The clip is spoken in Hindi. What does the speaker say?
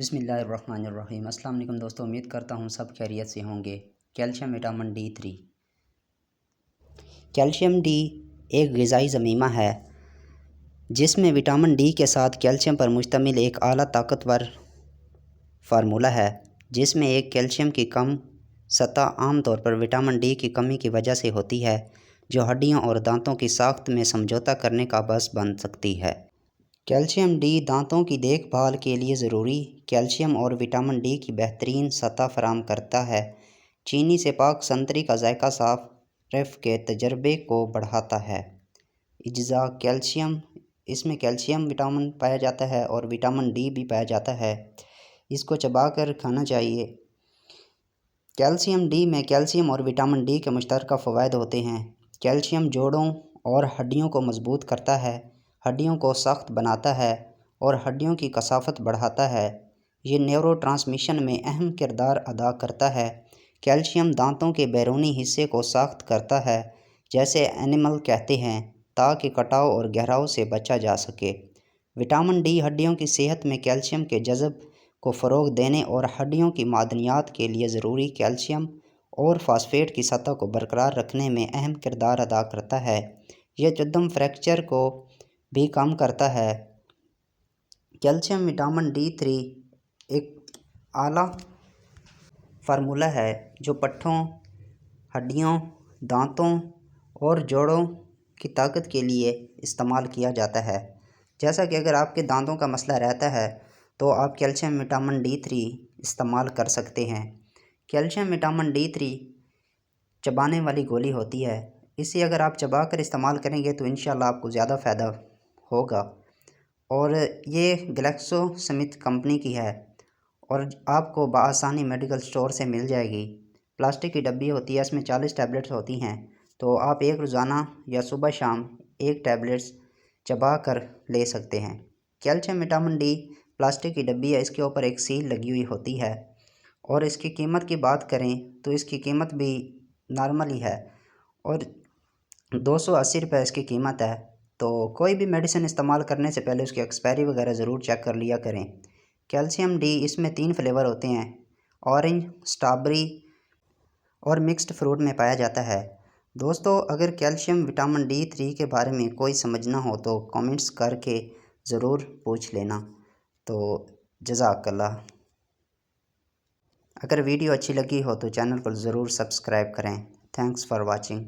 बिस्मिल्लाहिर्रहमानिर्रहीम। अस्सलाम वालेकुम दोस्तों, उम्मीद करता हूँ सब खैरियत से होंगे। Calcium vitamin D3। Calcium D एक ग़िज़ाई ज़मीमा है जिसमें विटामिन डी के साथ कैल्शियम पर मुश्तमिल एक आला ताकतवर फार्मूला है, जिसमें एक कैल्शियम की कम सतह आम तौर पर विटामिन डी की कमी की वजह से होती है, जो हड्डियों और दांतों की साख्त में समझौता करने का बायस बन सकती है। कैल्शियम डी दांतों की देखभाल के लिए ज़रूरी कैल्शियम और विटामिन डी की बेहतरीन सतह फराहम करता है। चीनी से पाक संतरी का जायका साफ रफ़ के तजर्बे को बढ़ाता है। अज्जा कैल्शियम, इसमें कैल्शियम विटामिन पाया जाता है और विटामिन डी भी पाया जाता है। इसको चबाकर खाना चाहिए। कैल्शियम डी में कैल्शियम और विटामिन डी के मुश्तरका फ़वाइद होते हैं। कैल्शियम जोड़ों और हड्डियों को मजबूत करता है, हड्डियों को सख्त बनाता है और हड्डियों की कसाफत बढ़ाता है। ये न्यूरोट्रांसमिशन में अहम किरदार अदा करता है। कैल्शियम दांतों के बैरूनी हिस्से को सख्त करता है, जैसे एनिमल कहते हैं, ताकि कटाव और गहराव से बचा जा सके। विटामिन डी हड्डियों की सेहत में कैल्शियम के जज़ब को फ़रोग़ देने और हड्डियों की मादनियात के लिए ज़रूरी कैल्शियम और फास्फेट की सतह को बरकरार रखने में अहम किरदार अदा करता है। यह चुदम फ्रैक्चर को भी कम करता है। कैल्शियम विटामिन D3 एक आला फार्मूला है जो पट्ठों, हड्डियों, दांतों और जोड़ों की ताकत के लिए इस्तेमाल किया जाता है। जैसा कि अगर आपके दांतों का मसला रहता है तो आप कैल्शियम विटामिन D3 इस्तेमाल कर सकते हैं। कैल्शियम विटामिन D3 चबाने वाली गोली होती है। इसे अगर आप चबा कर इस्तेमाल करेंगे तो इंशाल्लाह आपको ज़्यादा फ़ायदा होगा। और ये ग्लैक्सो स्मिथ कंपनी की है और आपको बआसानी मेडिकल स्टोर से मिल जाएगी। प्लास्टिक की डब्बी होती है, इसमें 40 टैबलेट्स होती हैं, तो आप एक रोज़ाना या सुबह शाम एक टैबलेट्स चबा कर ले सकते हैं। कैल्शियम विटामिन डी प्लास्टिक की डब्बी है, इसके ऊपर एक सील लगी हुई होती है। और इसकी कीमत की बात करें तो इसकी कीमत भी नॉर्मल ही है और 280 रुपये इसकी कीमत है। तो कोई भी मेडिसिन इस्तेमाल करने से पहले उसकी एक्सपायरी वगैरह ज़रूर चेक कर लिया करें। कैल्शियम डी इसमें 3 फ्लेवर होते हैं, ऑरेंज, स्ट्रॉबेरी और मिक्स्ड फ्रूट में पाया जाता है। दोस्तों, अगर कैल्शियम विटामिन D3 के बारे में कोई समझना हो तो कमेंट्स करके ज़रूर पूछ लेना। तो जज़ाकल्लाह। अगर वीडियो अच्छी लगी हो तो चैनल को ज़रूर सब्सक्राइब करें। Thanks for watching.